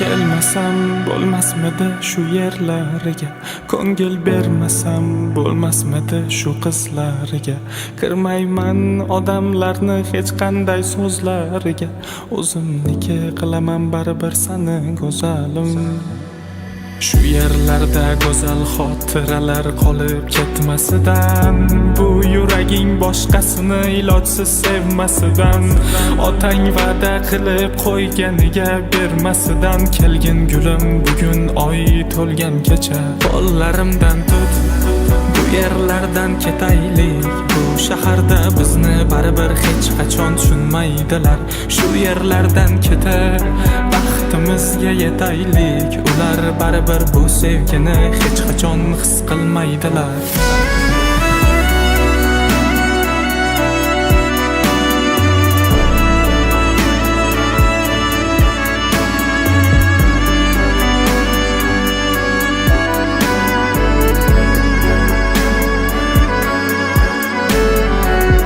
kelmasam bo'lmasmidi shu yerlariga, ko'ngil bermasam bo'lmasmidi shu qizlariga, kirmayman odamlarni hech qanday so'zlariga, o'zimniki qilaman baribir sani go'zalim. Shu yerlarda go'zal xotiralar qolib ketmasidan, bu yuraging boshqasini ilojsiz sevmasidan, otang va'da qilib qo'yganiga bermasidan, kelgin gulim bugun oy to'lgan kecha, qo'llarimdan tut, bu yerlardan ketaylik. Bu shaharda bizni baribir hech qachon tushunmaydilar. Shu yerlardan ketib baxtimizga yetaylik. Ular baribir bu sevgini hech qachon his qilmaydilar.